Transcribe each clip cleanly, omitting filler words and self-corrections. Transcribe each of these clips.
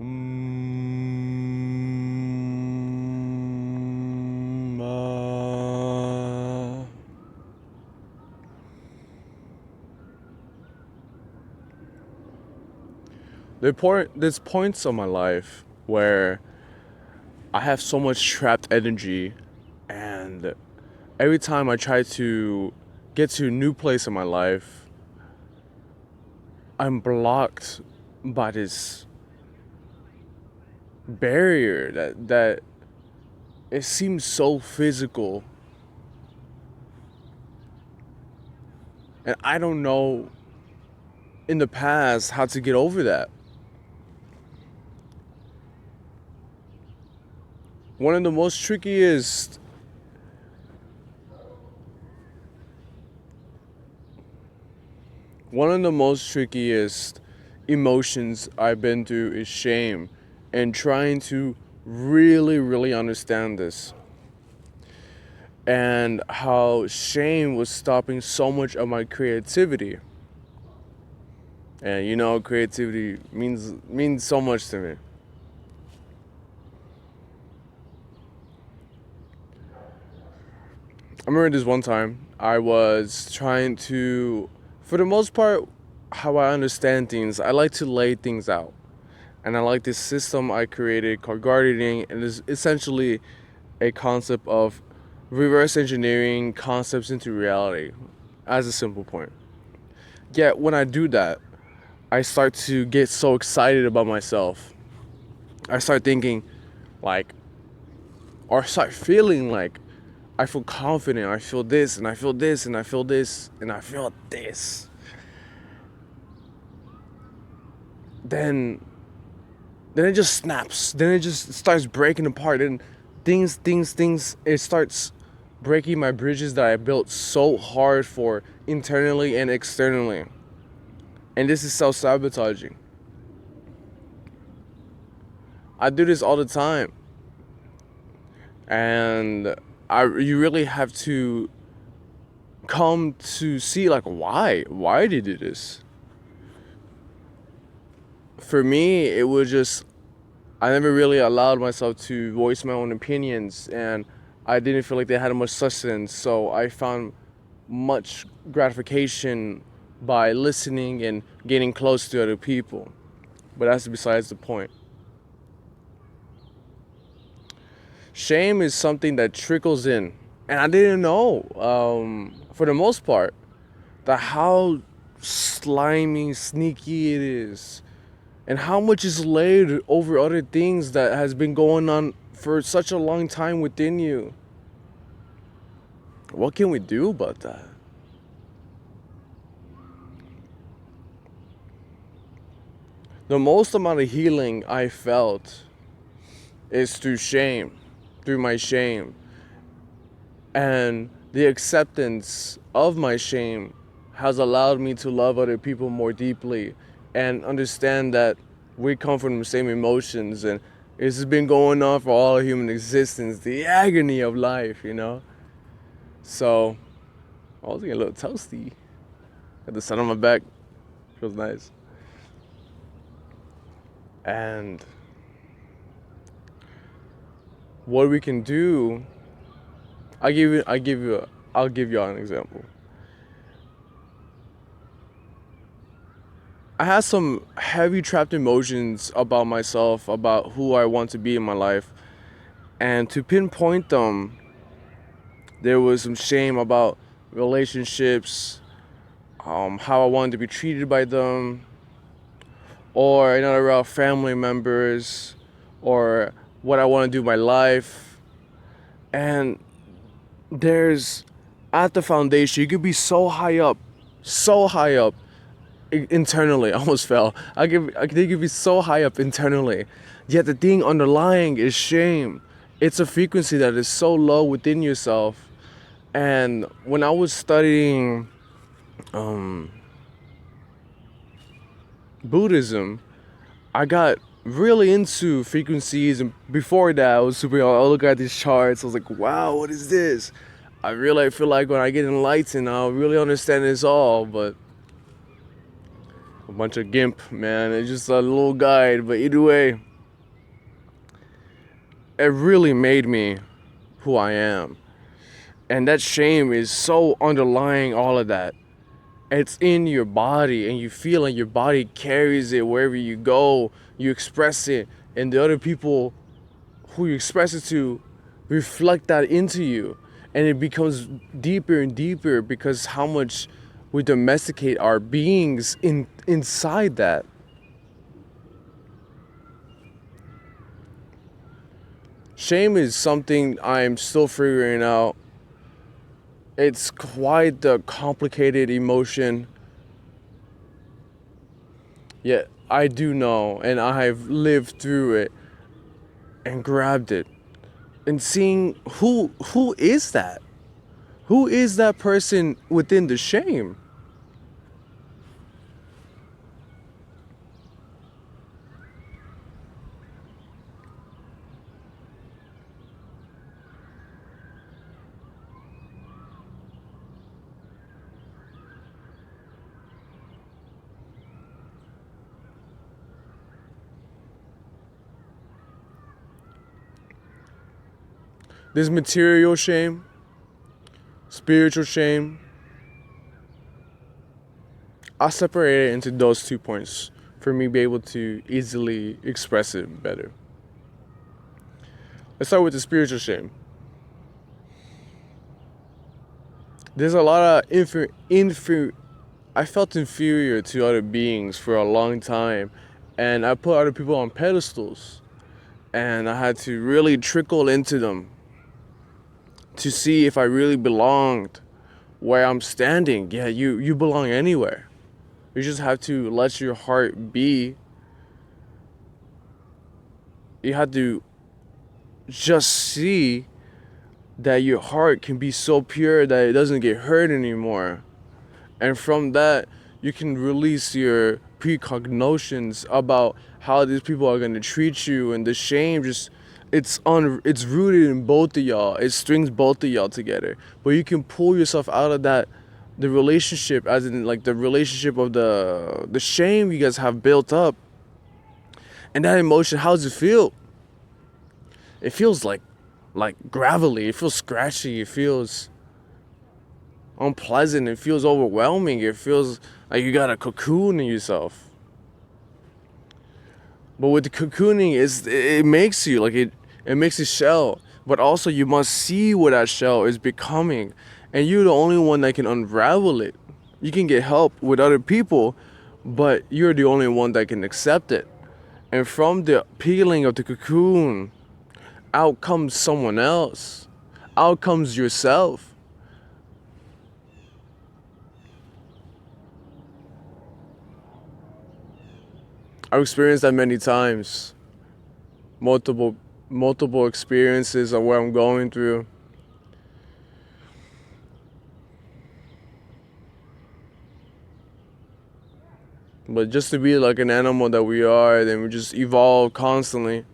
There's points of my life where I have so much trapped energy, and every time I try to get to a new place in my life, I'm blocked by this barrier that it seems so physical, and I don't know in the past how to get over that. One of the most trickiest emotions I've been through is shame, and trying to really understand this, and how shame was stopping so much of my creativity. And creativity means so much to me. I remember this one time I was trying to, for the most part, how I understand things, I like to lay things out. And I like this system I created called gardening, and it's essentially a concept of reverse engineering concepts into reality, as a simple point. Yet when I do that, I start to get so excited about myself. I start thinking or start feeling like I feel confident, I feel this, and I feel this, and I feel this, and I feel this. Then it just snaps. Then it just starts breaking apart. And things, it starts breaking my bridges that I built so hard for internally and externally. And this is self-sabotaging. I do this all the time. And you really have to come to see why did I do this? For me, it was just, I never really allowed myself to voice my own opinions, and I didn't feel like they had much substance, so I found much gratification by listening and getting close to other people. But that's besides the point. Shame is something that trickles in, and I didn't know, for the most part, that how slimy, sneaky it is, and how much is laid over other things that has been going on for such a long time within you. What can we do about that? The most amount of healing I felt is through my shame. And the acceptance of my shame has allowed me to love other people more deeply and understand that we come from the same emotions, and this has been going on for all of human existence, the agony of life, So, I was getting a little toasty. Got the sun on my back. Feels nice. And what we can do, I'll give you an example. I had some heavy trapped emotions about myself, about who I want to be in my life. And to pinpoint them, there was some shame about relationships, how I wanted to be treated by them, or another route, family members, or what I want to do with my life. And there's, at the foundation, you could be so high up internally. I almost fell. They could be so high up internally, yet the thing underlying is shame. It's a frequency that is so low within yourself. And when I was studying Buddhism, I got really into frequencies, and before that I was I'll look at these charts. I was like, wow, what is this? I really feel like when I get enlightened, I'll really understand this all. But a bunch of gimp, man. It's just a little guide. But either way, it really made me who I am. And that shame is so underlying all of that. It's in your body, and you feel it. Your body carries it wherever you go. You express it, and the other people who you express it to reflect that into you. And it becomes deeper and deeper because how much we domesticate our beings inside that. Shame is something I'm still figuring out. It's quite the complicated emotion. Yet I do know, and I have lived through it and grabbed it. And seeing who is that? Who is that person within the shame? There's material shame, spiritual shame. I'll separate it into those 2 points for me to be able to easily express it better. Let's start with the spiritual shame. There's a lot of I felt inferior to other beings for a long time, and I put other people on pedestals, and I had to really trickle into them to see if I really belonged where I'm standing. Yeah, you belong anywhere. You just have to let your heart be. You have to just see that your heart can be so pure that it doesn't get hurt anymore. And from that, you can release your precognitions about how these people are going to treat you, and the shame just it's rooted in both of y'all. It strings both of y'all together. But you can pull yourself out of that, the relationship, as in like the relationship of the shame you guys have built up. And that emotion, how does it feel? It feels like gravelly, it feels scratchy, it feels unpleasant, it feels overwhelming, it feels like you got a cocoon in yourself. But with the cocooning, it makes you like it makes a shell, but also you must see what that shell is becoming, and you're the only one that can unravel it. You can get help with other people, but you're the only one that can accept it. And from the peeling of the cocoon, out comes someone else. Out comes yourself. I've experienced that many times. Multiple experiences of what I'm going through. But just to be like an animal that we are, then we just evolve constantly.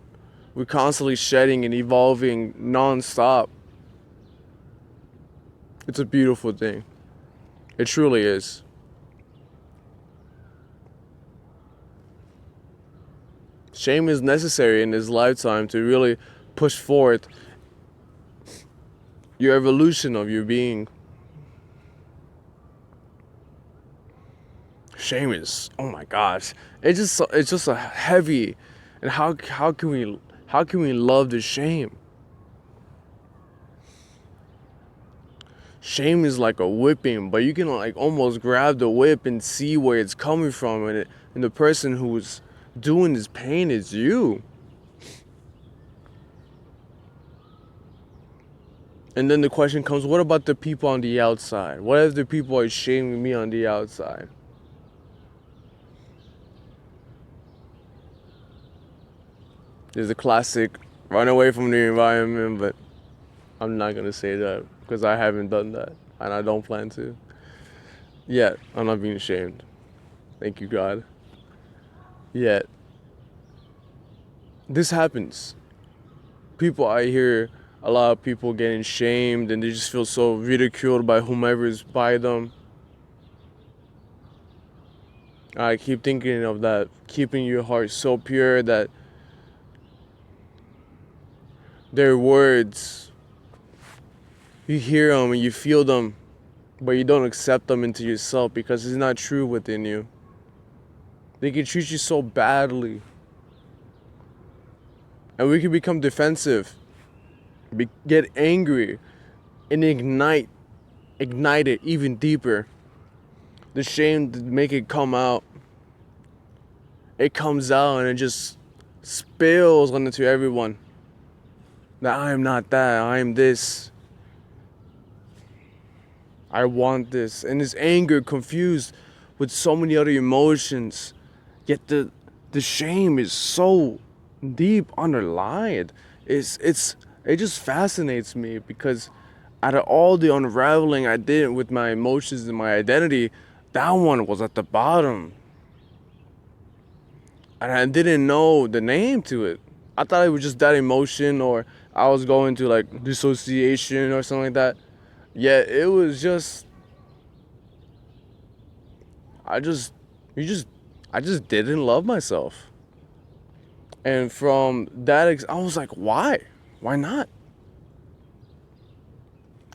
We're constantly shedding and evolving non-stop. It's a beautiful thing. It truly is. Shame is necessary in this lifetime to really push forward your evolution of your being. Shame is, oh my gosh, it's just a heavy. And how can we love the shame? Shame is like a whipping, but you can like almost grab the whip and see where it's coming from, and the person who's doing this pain is you. And then the question comes, what about the people on the outside? What if the people are shaming me on the outside? There's a classic, run away from the environment, but I'm not gonna say that because I haven't done that, and I don't plan to. Yet, I'm not being ashamed. Thank you, God. Yet, this happens. I hear a lot of people getting shamed, and they just feel so ridiculed by whomever is by them. I keep thinking of that, keeping your heart so pure that their words. You hear them and you feel them, but you don't accept them into yourself because it's not true within you. They can treat you so badly. And we can become defensive, get angry, and ignite it even deeper. The shame to make it come out. It comes out and it just spills onto everyone. That I am not that, I am this. I want this. And this anger confused with so many other emotions. Yet the shame is so deep underlined. It just fascinates me because out of all the unraveling I did with my emotions and my identity, that one was at the bottom. And I didn't know the name to it. I thought it was just that emotion, or I was going to like dissociation or something like that. Yet it was just I just didn't love myself. And from that, I was like, why? Why not?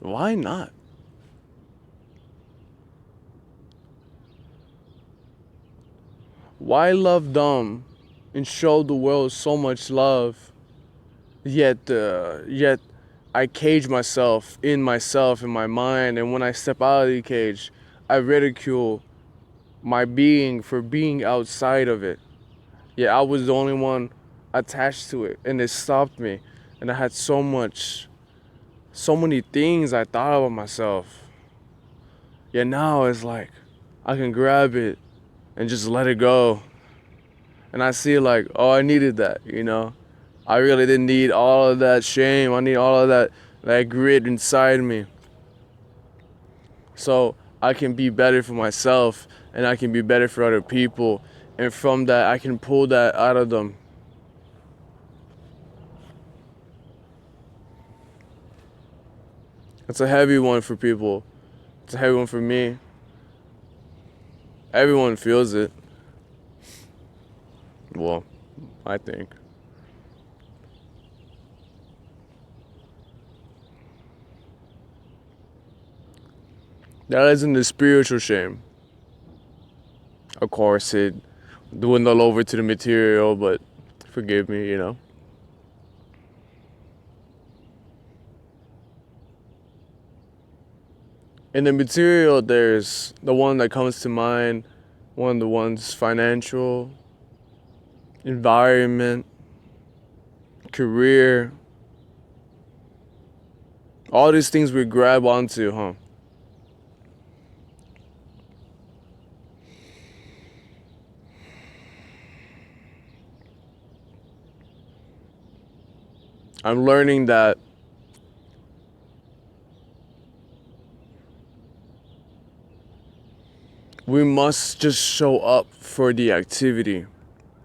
Why not? Why love them and show the world so much love, yet I cage myself in my mind, and when I step out of the cage, I ridicule my being for being outside of it. Yeah, I was the only one attached to it, and it stopped me. And I had so many things I thought about myself. Yeah, now it's like I can grab it and just let it go. And I see like, oh, I needed that, you know? I really didn't need all of that shame. I need all of that grit inside me. So I can be better for myself and I can be better for other people. And from that, I can pull that out of them. It's a heavy one for people. It's a heavy one for me. Everyone feels it. Well, I think. That isn't the spiritual shame. Of course, it dwindled over to the material, but forgive me, you know. In the material, there's the one that comes to mind, one of the ones financial, environment, career, all these things we grab onto, huh? I'm learning that we must just show up for the activity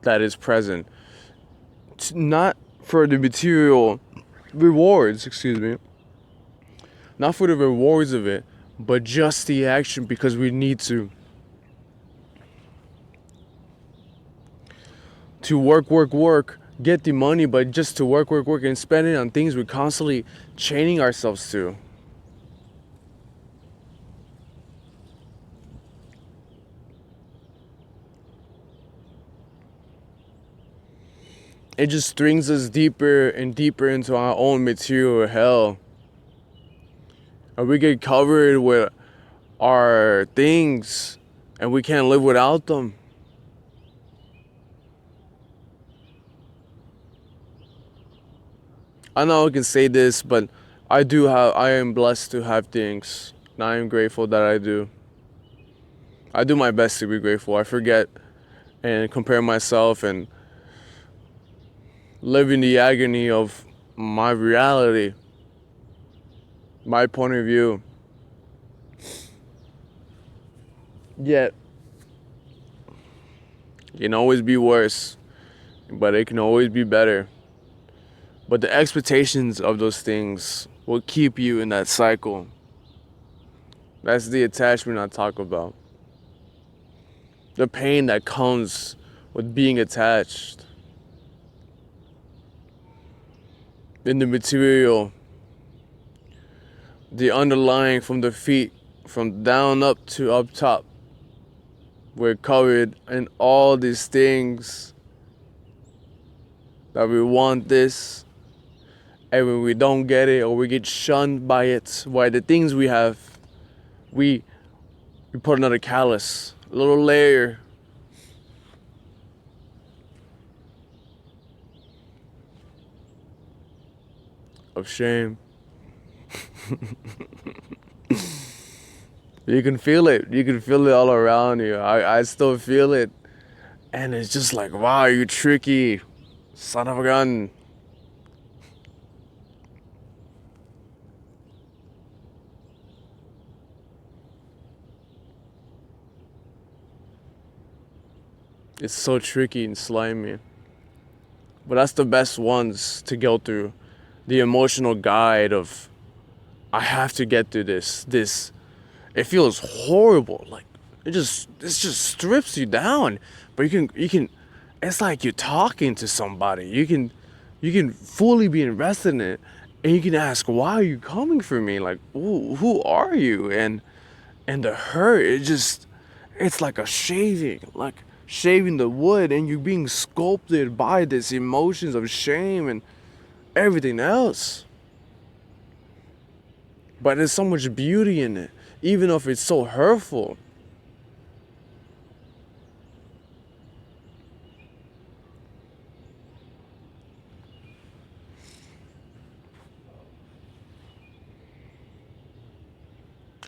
that is present. Not for the material rewards, not for the rewards of it, but just the action because we need to work, get the money, but just to work, and spend it on things we're constantly chaining ourselves to. It just brings us deeper and deeper into our own material hell. And we get covered with our things and we can't live without them. I know I can say this, but I am blessed to have things. And I am grateful that I do. I do my best to be grateful. I forget and compare myself and live in the agony of my reality, my point of view. Yet, it can always be worse, but it can always be better. But the expectations of those things will keep you in that cycle. That's the attachment I talk about. The pain that comes with being attached. in the material, the underlying from the feet, from down up to up top. We're covered in all these things that we want this, and when we don't get it or we get shunned by it, by the things we have, we put another callus, a little layer of shame. You can feel it. You can feel it all around you. I still feel it. And it's just like, wow, you tricky son of a gun. It's so tricky and slimy. But that's the best ones to go through. The emotional guide of, I have to get through this. It feels horrible. Like it just strips you down. But you can it's like you're talking to somebody. You can fully be invested in it, and you can ask, why are you coming for me? Like, who are you? And the hurt, it's like shaving the wood, and you're being sculpted by these emotions of shame and everything else. But there's so much beauty in it, even if it's so hurtful.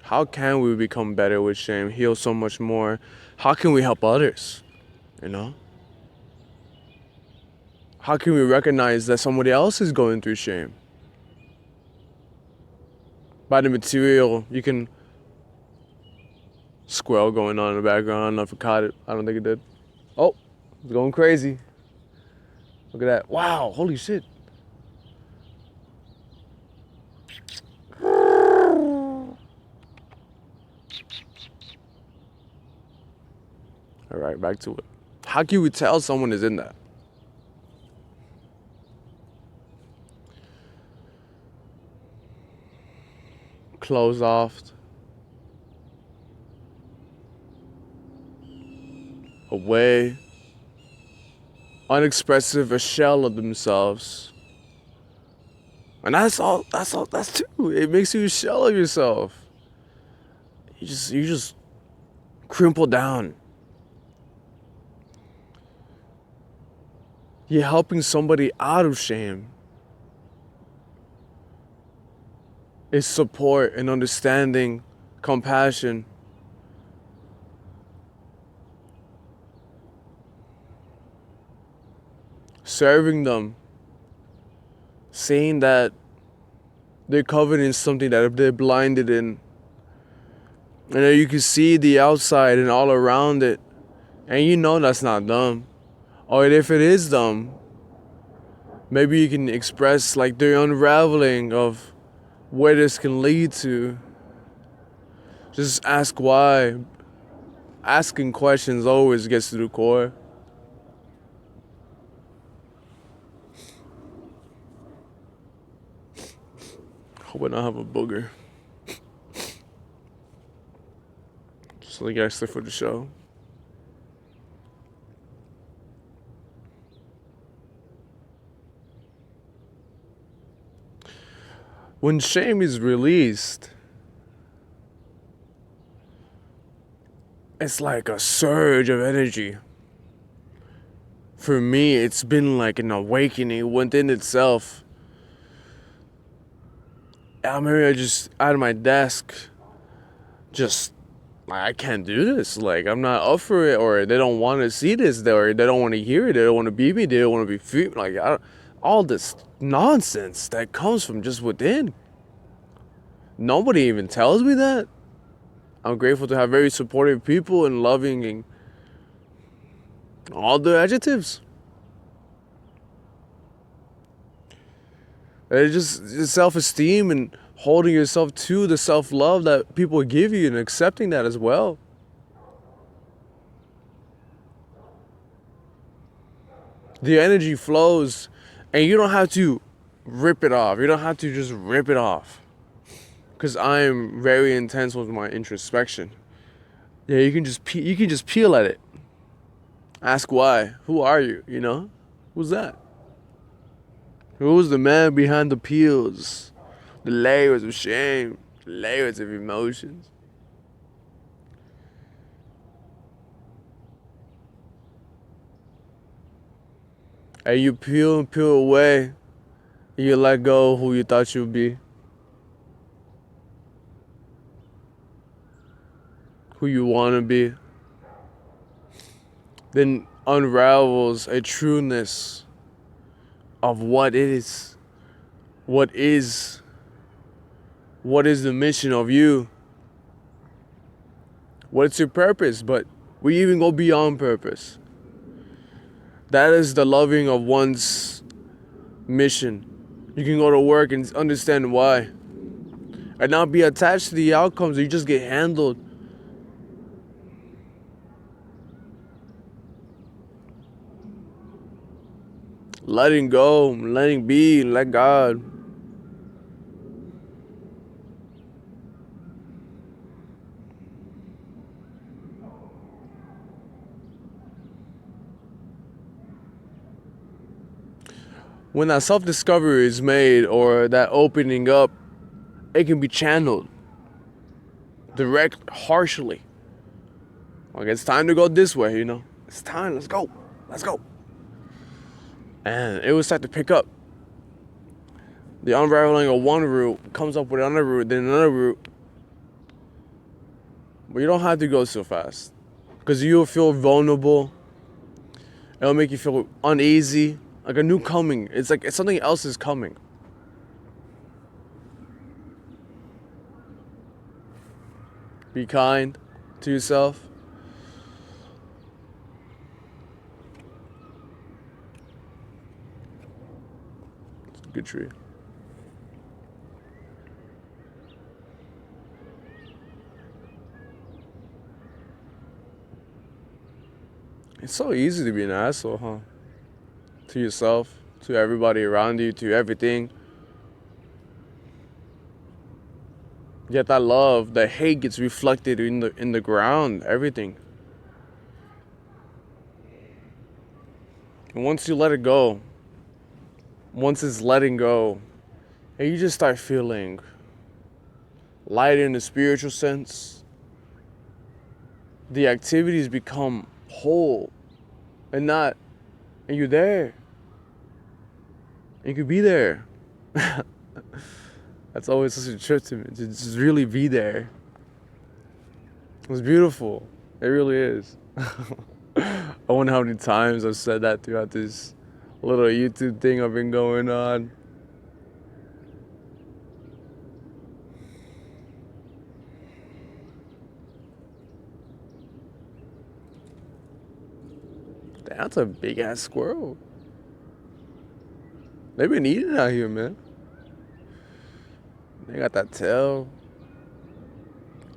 How can we become better with shame, heal so much more? How can we help others? You know? How can we recognize that somebody else is going through shame? By the material, you can... Squirrel going on in the background. I don't know if it caught it. I don't think it did. Oh, it's going crazy. Look at that. Wow, holy shit. All right, back to it. How can we tell someone is in that? Closed off. Away. Unexpressive, a shell of themselves. And that's too. It makes you a shell of yourself. You just crumple down. You're helping somebody out of shame. It's support and understanding, compassion. Serving them. Saying that they're covered in something that they're blinded in. And then you can see the outside and all around it. And you know that's not them. Or if it is them, maybe you can express like the unraveling of where this can lead to. Just ask why. Asking questions always gets to the core. Hope I don't have a booger. Just like extra for the show. When shame is released, it's like a surge of energy. For me, it's been like an awakening within itself. I'm here just out of my desk, just, I can't do this. Like, I'm not up for it, or they don't want to see this, or they don't want to hear it, they don't want to be me, they don't want to be free. Like, all this nonsense that comes from just within. Nobody even tells me that. I'm grateful to have very supportive people and loving and all the adjectives. It's just self-esteem and holding yourself to the self-love that people give you and accepting that as well. The energy flows, and you don't have to rip it off. You don't have to just rip it off. Because I'm very intense with my introspection. Yeah, you can just peel at it. Ask why. Who are you? You know? Who's that? Who's the man behind the peels? The layers of shame, the layers of emotions. And you peel and peel away. And you let go of who you thought you'd be. Who you want to be. Then unravels a trueness of what is. What is the mission of you? What's your purpose? But we even go beyond purpose. That is the loving of one's mission. You can go to work and understand why. And not be attached to the outcomes. You just get handled. Letting go, letting be, let God. When that self-discovery is made or that opening up, it can be channeled. Direct harshly. Like, it's time to go this way, you know. It's time, let's go. Let's go. And it will start to pick up. The unraveling of one root comes up with another root, then another root. But you don't have to go so fast. Because you'll feel vulnerable. It'll make you feel uneasy. Like a new coming. It's like something else is coming. Be kind to yourself. It's a good tree. It's so easy to be an asshole, huh? To yourself, to everybody around you, to everything. Yet that love, that hate gets reflected in the ground, everything. And once you let it go, once it's letting go, and you just start feeling light in the spiritual sense, the activities become whole and you're there. You could be there. That's always such a trip to me, to just really be there. It's beautiful. It really is. I wonder how many times I've said that throughout this little YouTube thing I've been going on. That's a big ass squirrel. They've been eating out here, man. They got that tail.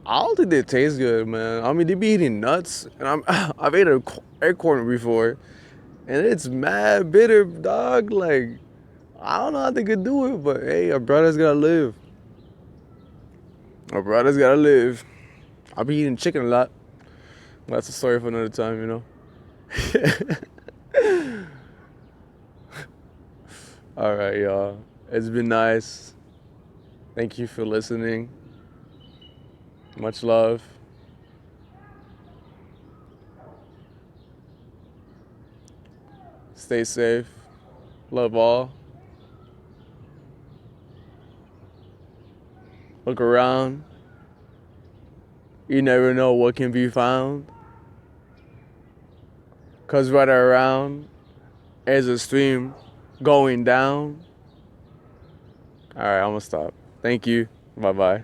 I don't think they taste good, man. I mean, they be eating nuts, and I've ate an acorn before, and it's mad bitter, dog. Like, I don't know how they could do it, but hey, our brothers gotta live. Our brothers gotta live. I be eating chicken a lot. That's a story for another time, you know. All right, y'all. It's been nice. Thank you for listening. Much love. Stay safe. Love all. Look around. You never know what can be found. 'Cause right around is a stream going down. All right, I'm gonna stop. Thank you. Bye-bye.